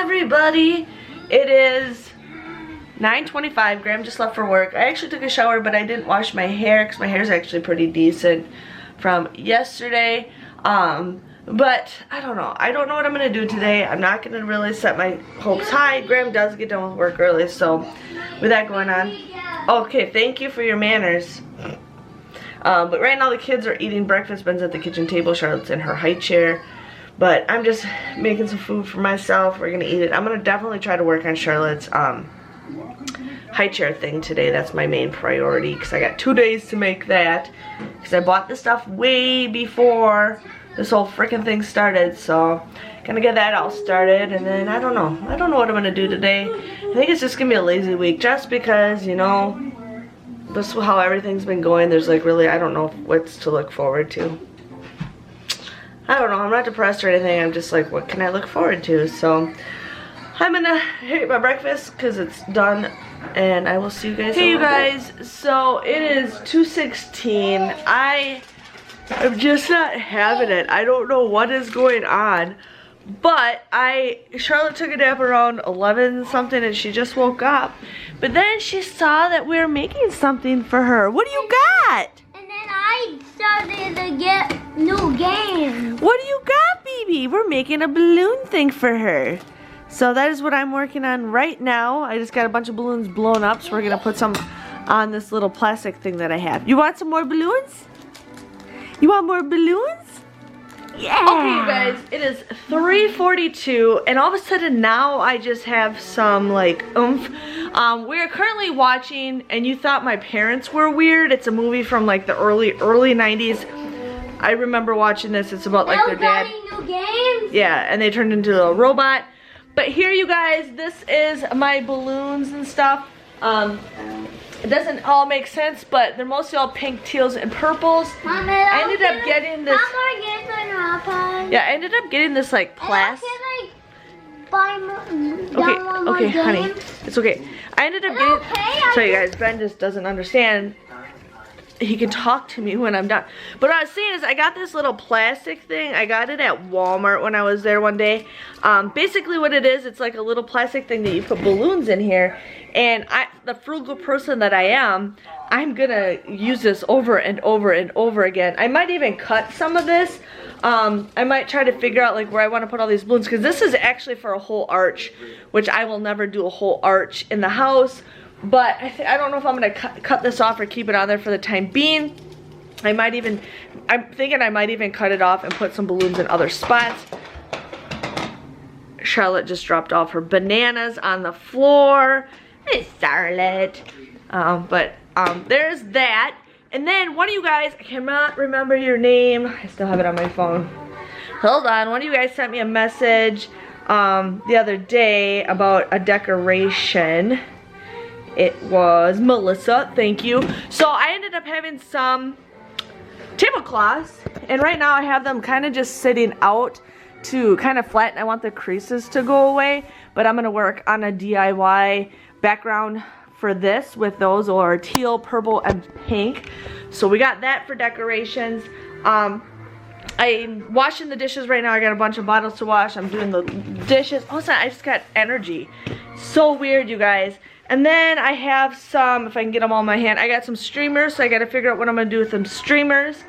everybody. It is 9:25. Graham just left for work. I actually took a shower, but I didn't wash my hair because my hair is actually pretty decent from yesterday. But I don't know. I don't know what I'm going to do today. I'm not going to really set my hopes high. Graham does get done with work early, so with that going on. Okay, thank you for your manners. But right now the kids are eating breakfast. Ben's at the kitchen table. Charlotte's in her high chair. But I'm just making some food for myself. We're going to eat it. I'm going to definitely try to work on Charlotte's high chair thing today. That's my main priority because I got 2 days to make that. Because I bought this stuff way before this whole freaking thing started, so gonna get that all started, and then I don't know what I'm gonna do today. I think it's just gonna be a lazy week, just because, you know, this is how everything's been going. There's like really, I don't know what's to look forward to. I don't know, I'm not depressed or anything. I'm just like, what can I look forward to? So I'm gonna hit my breakfast because it's done, and I will see you guys. Hey you guys, so it is 2:16. I'm just not having it. I don't know what is going on. But Charlotte took a nap around 11 something and she just woke up. But then she saw that we were making something for her. What do you got? And then I started to get new games. What do you got, baby? We're making a balloon thing for her. So that is what I'm working on right now. I just got a bunch of balloons blown up, so we're gonna put some on this little plastic thing that I have. You want some more balloons? You want more balloons? Yeah! Okay, you guys, it is 3:42, and all of a sudden now I just have some, like, oomph. We're currently watching, and you thought my parents were weird. It's a movie from, like, the early 90s. I remember watching this. It's about, like, their dad. New games? Yeah, and they turned into a robot. But here, you guys, this is my balloons and stuff. It doesn't all make sense, but they're mostly all pink, teals, and purples. Mom, I ended up getting this. Yeah, I ended up getting this like plastic. Okay, honey, it's okay. I ended up getting. Sorry, guys, Ben just doesn't understand. He can talk to me when I'm done. But what I was saying is I got this little plastic thing. I got it at Walmart when I was there one day. Basically what it is, it's like a little plastic thing that you put balloons in here. And the frugal person that I am, I'm gonna use this over and over and over again. I might even cut some of this. I might try to figure out like where I want to put all these balloons, because this is actually for a whole arch, which I will never do a whole arch in the house. But I don't know if I'm going to cut this off or keep it on there for the time being. I'm thinking I might even cut it off and put some balloons in other spots. Charlotte just dropped off her bananas on the floor. Hey, Charlotte. There's that. And then one of you guys, I cannot remember your name. I still have it on my phone. Hold on. One of you guys sent me a message the other day about a decoration. It was Melissa, thank you. So I ended up having some tablecloths, and right now I have them kind of just sitting out to kind of flatten. I want the creases to go away, but I'm gonna work on a DIY background for this with those, or teal, purple, and pink. So we got that for decorations. I'm washing the dishes right now. I got a bunch of bottles to wash. I'm doing the dishes. Oh, I just got energy. So weird, you guys. And then I have some, if I can get them all in my hand, I got some streamers, so I got to figure out what I'm going to do with them streamers.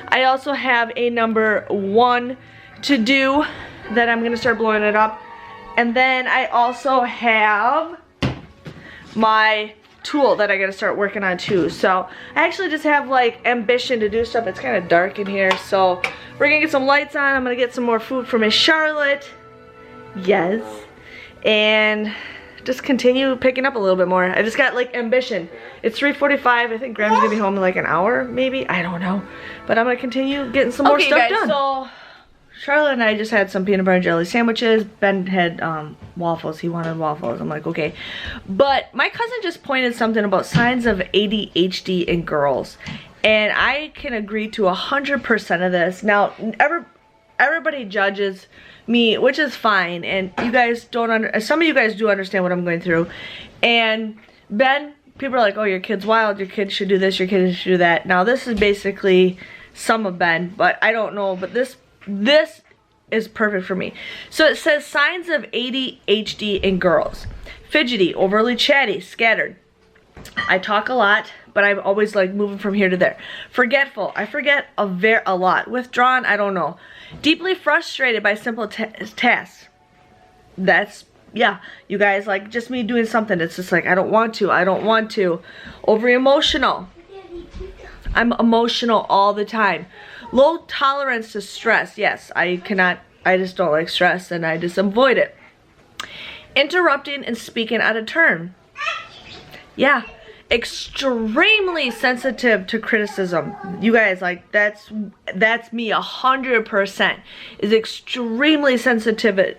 I also have a number 1 to do that I'm going to start blowing it up. And then I also have my tool that I got to start working on too. So I actually just have like ambition to do stuff. It's kind of dark in here, so we're going to get some lights on. I'm going to get some more food for Miss Charlotte. Yes. And just continue picking up a little bit more. I just got like ambition. It's 3:45. I think Graham's gonna be home in like an hour, maybe. I don't know. But I'm gonna continue getting some more stuff done. So Charlotte and I just had some peanut butter and jelly sandwiches. Ben had waffles. He wanted waffles. I'm like, okay. But my cousin just pointed something about signs of ADHD in girls. And I can agree to 100% of this. Now, everybody judges me, which is fine, and you guys don't some of you guys do understand what I'm going through. And Ben, people are like, oh, your kid's wild, your kid should do this, your kid should do that. Now this is basically some of Ben, but I don't know, but this is perfect for me. So it says signs of ADHD in girls. Fidgety, overly chatty, scattered. I talk a lot, but I'm always like moving from here to there. Forgetful, I forget a lot. Withdrawn, I don't know. Deeply frustrated by simple tasks. That's, yeah, you guys, like just me doing something. It's just like, I don't want to. Over emotional. I'm emotional all the time. Low tolerance to stress. Yes, I just don't like stress and I just avoid it. Interrupting and speaking out of turn. Yeah. Extremely sensitive to criticism. You guys, like that's me 100%. Is extremely sensitive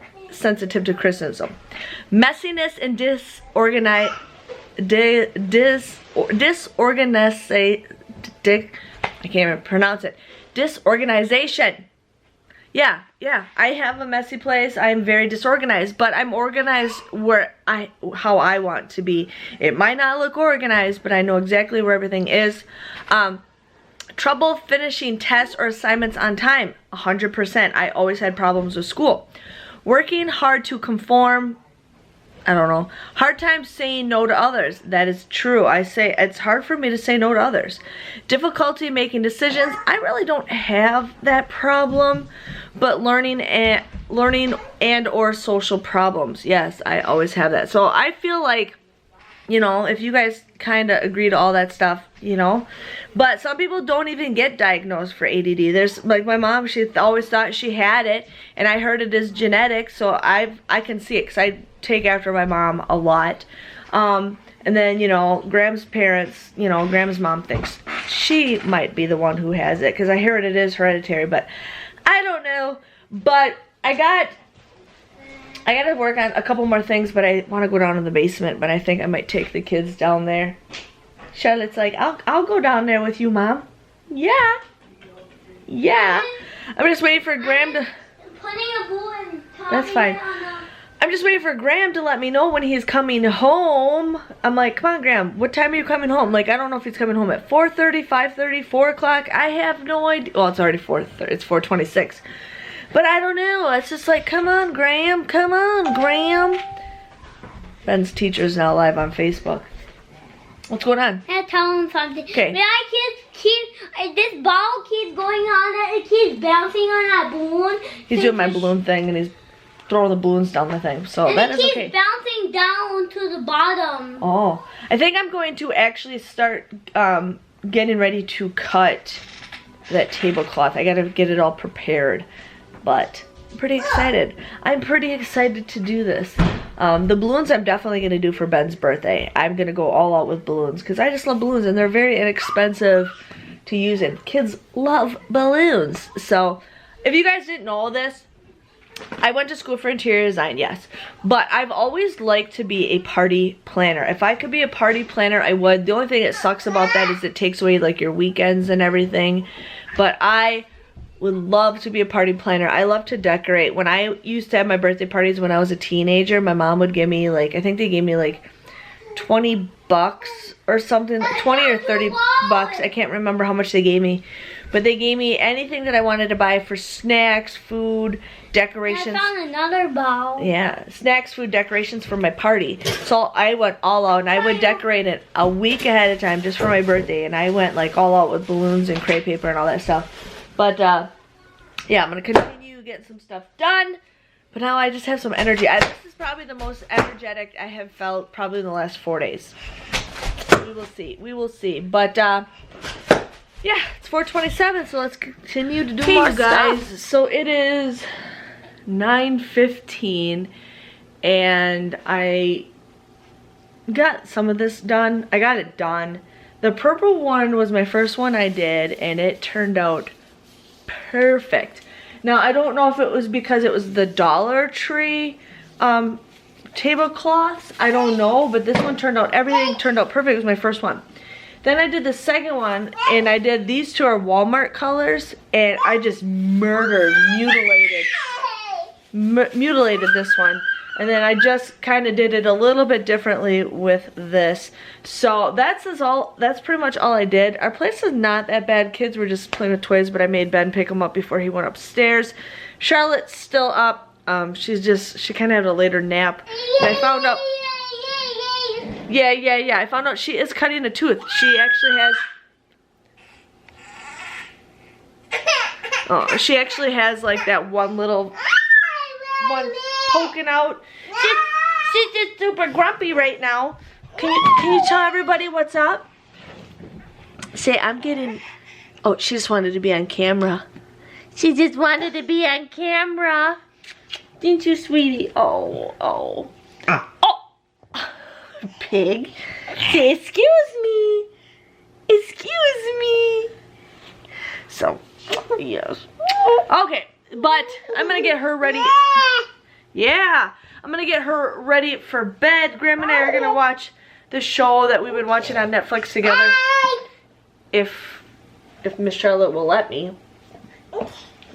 to criticism. Messiness and I can't even pronounce it. Disorganization. Yeah, I have a messy place. I'm very disorganized, but I'm organized how I want to be. It might not look organized, but I know exactly where everything is. Trouble finishing tests or assignments on time. 100%. I always had problems with school. Working hard to conform. I don't know. Hard time saying no to others. That is true. I say it's hard for me to say no to others. Difficulty making decisions. I really don't have that problem, but learning and or social problems. Yes, I always have that. So I feel like, you know, if you guys kind of agree to all that stuff, you know, but some people don't even get diagnosed for ADD. There's like my mom, she always thought she had it, and I heard it is genetic, so I can see it because I take after my mom a lot. And then, you know, Graham's parents, you know, Graham's mom thinks she might be the one who has it because I heard it is hereditary, but I don't know. But I got to work on a couple more things, but I want to go down in the basement, but I think I might take the kids down there. Charlotte's like, I'll go down there with you, Mom. Yeah. I'm just waiting for Graham to... That's fine. I'm just waiting for Graham to let me know when he's coming home. I'm like, come on, Graham, what time are you coming home? Like, I don't know if he's coming home at 4:30, 5:30, 4 o'clock. I have no idea. Well, it's already 4:30. It's 4:26. But I don't know. It's just like, come on, Graham. Come on, Graham. Ben's teacher's now live on Facebook. What's going on? I tell him something. Okay. This ball keeps going on it. It keeps bouncing on that balloon. He's doing my balloon thing, and he's throwing the balloons down the thing. So and that is okay. it keeps bouncing down to the bottom. Oh. I think I'm going to actually start getting ready to cut that tablecloth. I got to get it all prepared. But I'm pretty excited. I'm pretty excited to do this. The balloons I'm definitely going to do for Ben's birthday. I'm going to go all out with balloons because I just love balloons and they're very inexpensive to use and kids love balloons. So if you guys didn't know this, I went to school for interior design, yes. But I've always liked to be a party planner. If I could be a party planner, I would. The only thing that sucks about that is it takes away like your weekends and everything. But I would love to be a party planner. I love to decorate. When I used to have my birthday parties when I was a teenager, my mom would give me like, I think they gave me like $20 or something, 20 or 30 bucks. I can't remember how much they gave me. But they gave me anything that I wanted to buy for snacks, food, decorations. I found another ball. Yeah, snacks, food, decorations for my party. So I went all out and I would decorate it a week ahead of time just for my birthday. And I went like all out with balloons and crepe paper and all that stuff. But yeah, I'm going to continue getting some stuff done. But now I just have some energy. This is probably the most energetic I have felt probably in the last 4 days. We will see. We will see. But yeah, it's 4:27, so let's continue to do more stuff. Guys, so it is 9:15 and I got some of this done. I got it done. The purple one was my first one I did and it turned out perfect. Now I don't know if it was because it was the Dollar Tree tablecloths. I don't know, but this one turned out, everything turned out perfect. It was my first one. Then I did the second one, and I did, these two are Walmart colors, and I just mutilated this one. And then I just kind of did it a little bit differently with this. So that's pretty much all I did. Our place is not that bad. Kids were just playing with toys, but I made Ben pick them up before he went upstairs. Charlotte's still up. She kind of had a later nap. And I found out, yeah. I found out she is cutting a tooth. She actually has, like that one little one poking out. She's just super grumpy right now. Can you tell everybody what's up? Say, I'm getting... Oh, she just wanted to be on camera. She just wanted to be on camera. Didn't you, sweetie? Oh. Pig. Say, excuse me. Excuse me. So, yes. Okay, but I'm gonna get her ready. Yeah, I'm gonna get her ready for bed. Grandma and I are gonna watch the show that we've been watching on Netflix together. If Miss Charlotte will let me.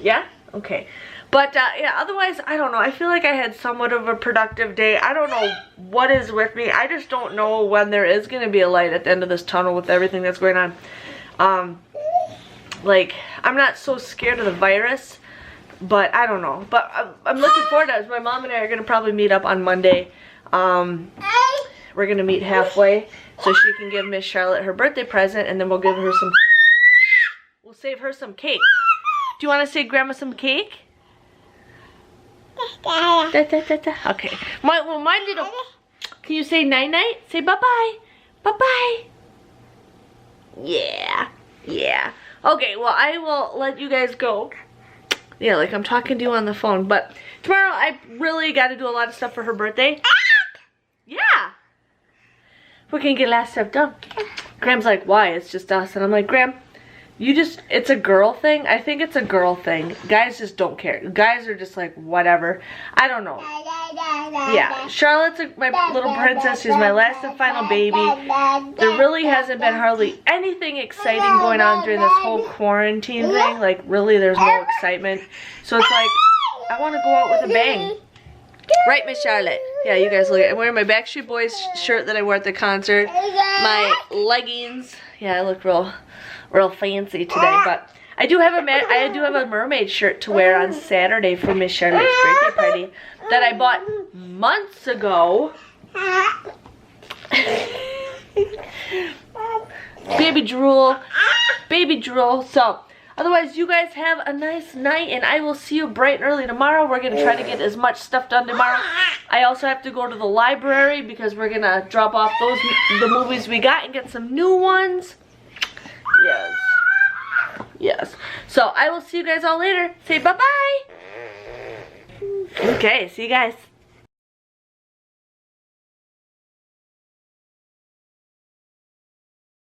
Yeah? Okay. But yeah, otherwise, I don't know. I feel like I had somewhat of a productive day. I don't know what is with me. I just don't know when there is gonna be a light at the end of this tunnel with everything that's going on. Like, I'm not so scared of the virus, but I don't know. But I'm looking forward to it. My mom and I are going to probably meet up on Monday. We're going to meet halfway so she can give Miss Charlotte her birthday present, and then we'll give her some, we'll save her some cake. Do you want to save Grandma some cake? Okay. My little, can you say night-night? Say bye-bye. Bye-bye. Yeah. Okay, well, I will let you guys go. Yeah, like I'm talking to you on the phone. But tomorrow, I really got to do a lot of stuff for her birthday. Yeah. We can get a lot of stuff done. Graham's like, why? It's just us. And I'm like, Graham, it's a girl thing. I think it's a girl thing. Guys just don't care. Guys are just like, whatever. I don't know. Yeah, Charlotte's my little princess. She's my last and final baby. There really hasn't been hardly anything exciting going on during this whole quarantine thing. Like, really, there's no excitement. So it's like, I want to go out with a bang. Right, Miss Charlotte? Yeah, you guys look at it. I'm wearing my Backstreet Boys shirt that I wore at the concert. My leggings. Yeah, I look real fancy today, but I do have a mermaid shirt to wear on Saturday for Miss Charlotte's birthday party that I bought months ago. Baby drool. So, otherwise, you guys have a nice night, and I will see you bright and early tomorrow. We're going to try to get as much stuff done tomorrow. I also have to go to the library because we're going to drop off the movies we got and get some new ones. Yes. So I will see you guys all later. Say bye-bye. Okay, see you guys.